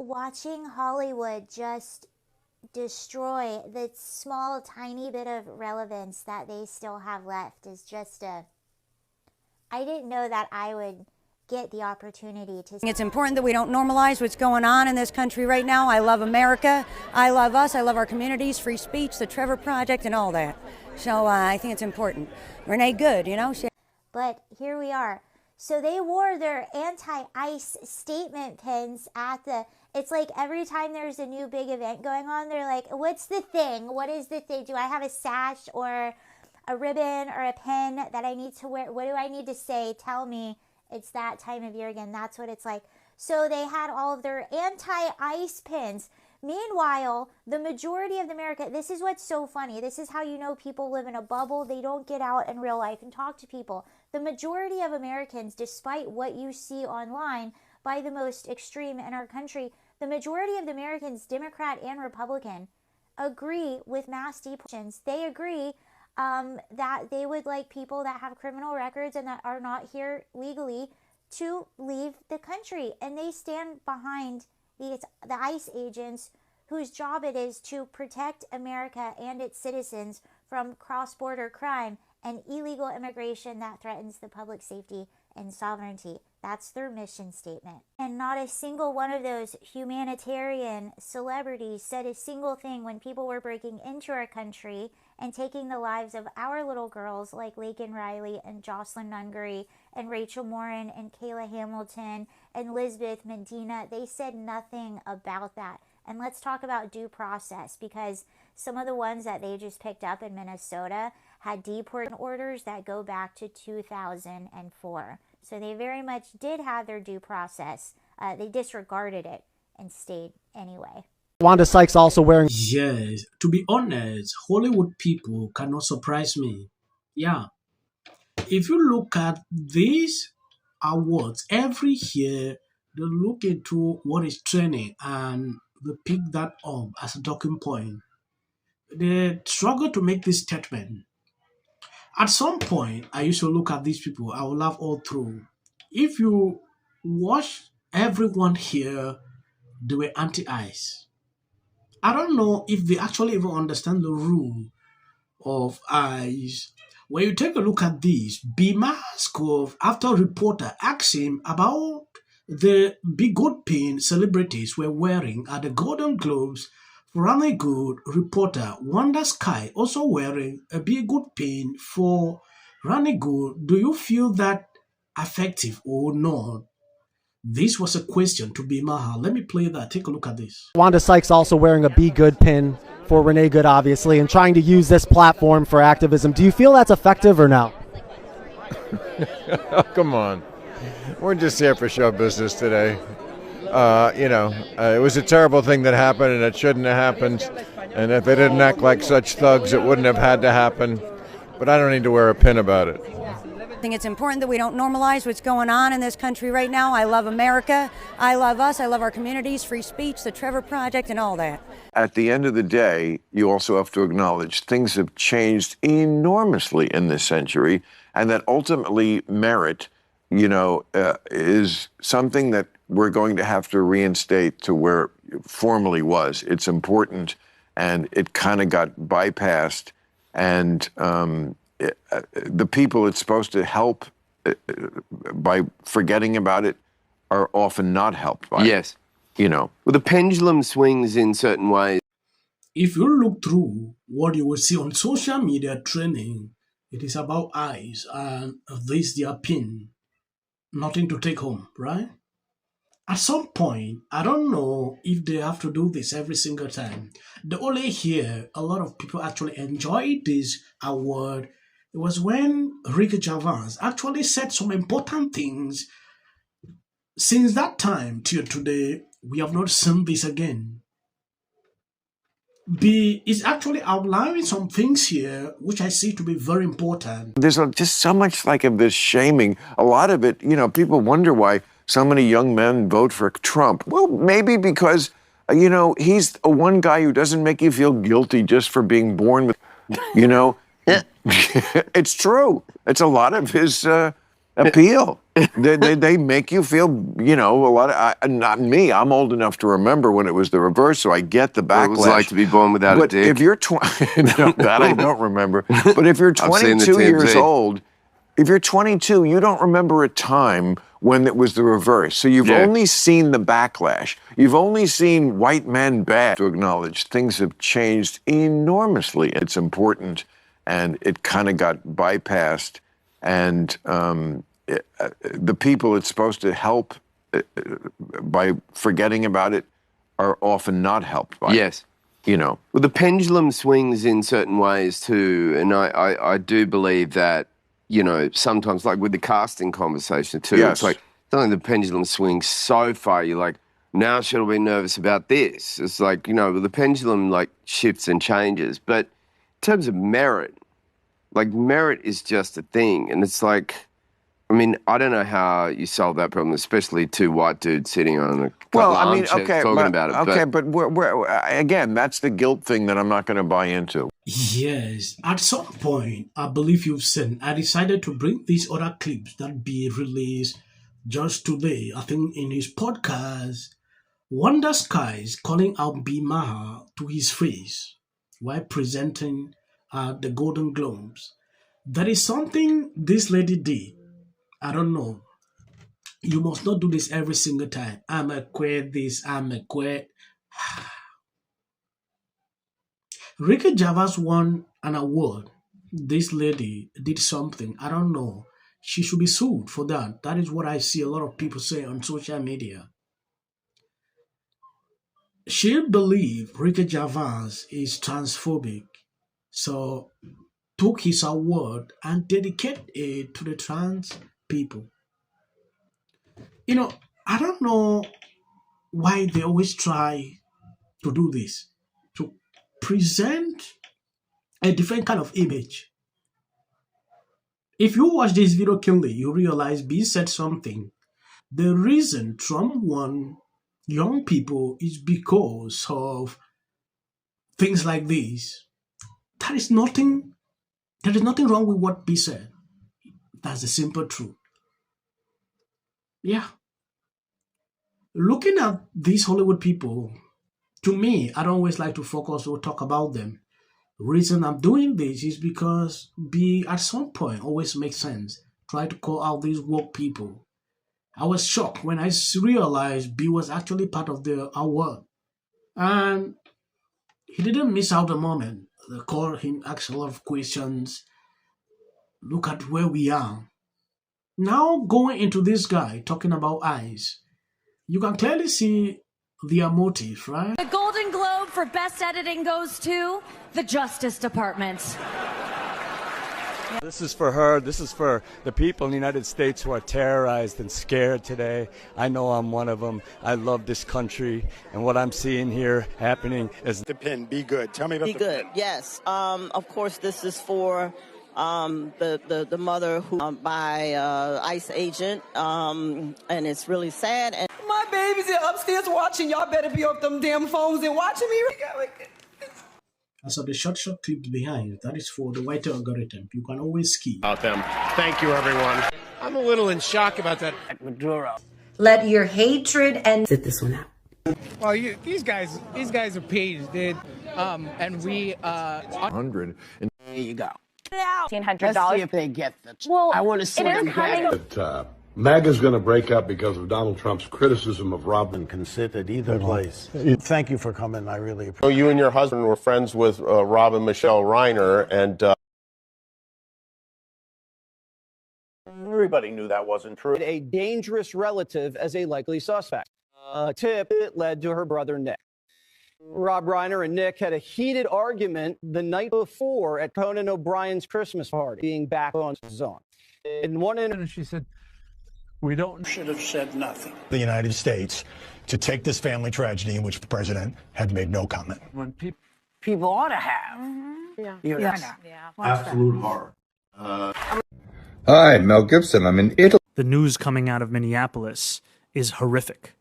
watching Hollywood just destroy the small, tiny bit of relevance that they still have left is just I didn't know that I would get the opportunity to. It's important that we don't normalize what's going on in this country right now. I love America. I love us. I love our communities, free speech, the Trevor Project, and all that. So I think it's important. Renee Good, you know. But here we are. So they wore their anti-ICE statement pins at the, it's like every time there's a new big event going on, they're like, what's the thing? What is the thing? Do I have a sash or a ribbon or a pin that I need to wear? What do I need to say? Tell me. It's that time of year again. That's what it's like. So they had all of their anti-ICE pins. Meanwhile, the majority of America, this is what's so funny. This is how you know people live in a bubble. They don't get out in real life and talk to people. The majority of Americans, despite what you see online by the most extreme in our country, the majority of the Americans, Democrat and Republican, agree with mass deportations. They agree that they would like people that have criminal records and that are not here legally to leave the country. And they stand behind the ICE agents whose job it is to protect America and its citizens from cross-border crime and illegal immigration that threatens the public safety and sovereignty. That's their mission statement. And not a single one of those humanitarian celebrities said a single thing when people were breaking into our country and taking the lives of our little girls like Laken Riley and Jocelyn Nungaray and Rachel Morin and Kayla Hamilton and Lisbeth Medina. They said nothing about that. And let's talk about due process, because some of the ones that they just picked up in Minnesota had deportation orders that go back to 2004. So they very much did have their due process. They disregarded it and stayed anyway. Wanda Sykes also wearing... Yes, to be honest, Hollywood people cannot surprise me. Yeah. If you look at these awards, every year they look into what is trending and they pick that up as a talking point. They struggle to make this statement. At some point, I used to look at these people. I will laugh all through. If you watch everyone here, they were anti-ICE. I don't know if they actually even understand the rule of ICE. When you take a look at this, Bill Mahr, after a reporter asked him about the big good pin celebrities were wearing at the Golden Globes, Runny Good reporter Wanda Sykes also wearing a big good pin for Runny Good. Do you feel that effective or not? This was a question to Bill Mahr. Let me play that. Take a look at this. Wanda Sykes also wearing a Be Good pin for Renee Good, obviously, and trying to use this platform for activism. Do you feel that's effective or no? Oh, come on. We're just here for show business today. It was a terrible thing that happened, and it shouldn't have happened. And if they didn't act like such thugs, it wouldn't have had to happen. But I don't need to wear a pin about it. I think it's important that we don't normalize what's going on in this country right now. I love America. I love us. I love our communities, free speech, the Trevor Project, and all that. At the end of the day, you also have to acknowledge things have changed enormously in this century, and that ultimately merit, is something that we're going to have to reinstate to where it formerly was. It's important, and it kind of got bypassed, and the people it's supposed to help by forgetting about it are often not helped by it. Well, the pendulum swings in certain ways. If you look through what you will see on social media trending, it is about ICE and this their pin. Nothing to take home, right? At some point, I don't know if they have to do this every single time. The only here, a lot of people actually enjoyed this award. It was when Ricky Gervais actually said some important things. Since that time till today, we have not seen this again. B is actually outlining some things here, which I see to be very important. There's just so much like of this shaming. A lot of it, people wonder why so many young men vote for Trump. Well, maybe because, he's one guy who doesn't make you feel guilty just for being born with, It's true. It's a lot of his appeal. They make you feel, you know, a lot of, not me, I'm old enough to remember when it was the reverse, so I get the backlash. What it was like to be born without a dick. If you're no, that I don't remember. But if you're 22 years old, if you're 22, you don't remember a time when it was the reverse. So you've only seen the backlash. You've only seen white men bad. To acknowledge things have changed enormously. It's important, and it kind of got bypassed. And the people it's supposed to help by forgetting about it are often not helped by it. You know. Well, the pendulum swings in certain ways too, and I do believe that, you know, sometimes, like with the casting conversation too, it's like something the pendulum swings so far, you're like, now should I be nervous about this? It's like, you know, the pendulum like shifts and changes. But in terms of merit, like merit is just a thing, and it's like, I mean, I don't know how you solve that problem, especially two white dudes sitting on a couple armchairs talking about it. Okay, but again, that's the guilt thing that I'm not going to buy into. Yes, at some point, I believe you've seen, I decided to bring these other clips that be released just today. I think in his podcast, Wanda Sykes calling out Bill Mahr to his face while presenting the Golden Globes. There is something this lady did. I don't know. You must not do this every single time. I'm a queer this, I'm a queer. Ricky Gervais won an award. This lady did something. I don't know. She should be sued for that. That is what I see a lot of people say on social media. She believed Ricky Gervais is transphobic. So took his award and dedicated it to the trans people. You know, I don't know why they always try to do this, to present a different kind of image. If you watch this video carefully, you realize B said something. The reason Trump won young people is because of things like this. There is nothing wrong with what B said. That's the simple truth. Yeah. Looking at these Hollywood people, to me, I don't always like to focus or talk about them. The reason I'm doing this is because B, at some point, always makes sense. Try to call out these woke people. I was shocked when I realized B was actually part of the award. And he didn't miss out a moment. They called him, asked a lot of questions. Look at where we are. Now going into this guy talking about eyes, you can clearly see their motive, right? The Golden Globe for Best Editing goes to the Justice Department. This is for her. This is for the people in the United States who are terrorized and scared today. I know I'm one of them. I love this country, and what I'm seeing here happening is the pin. Be good. Tell me about the pin. Yes. Of course, this is for the mother who by ICE agent, and it's really sad. And my baby's upstairs watching. Y'all better be off them damn phones and watching me. As of the short clips behind, that is for the white algorithm. You can always skip about them. Thank you, everyone. I'm a little in shock about that Maduro. Let your hatred and sit this one out. Well, these guys are paid, dude. And we 100. There you go. $1,500. Let's see if they get the. Well, I want to see them get it. MAGA's going to break up because of Donald Trump's criticism of Robin. Can sit at either place. Thank you for coming. I really appreciate it. So you and your husband were friends with Robin Michelle Reiner, and everybody knew that wasn't true. A dangerous relative as a likely suspect. A tip that led to her brother Nick. Rob Reiner and Nick had a heated argument the night before at Conan O'Brien's Christmas party, being back on his own. In one interview, she said, we should have said nothing. The United States to take this family tragedy in which the president had made no comment. When people ought to have. Absolute horror. Hi, Mel Gibson. I'm in Italy. The news coming out of Minneapolis is horrific.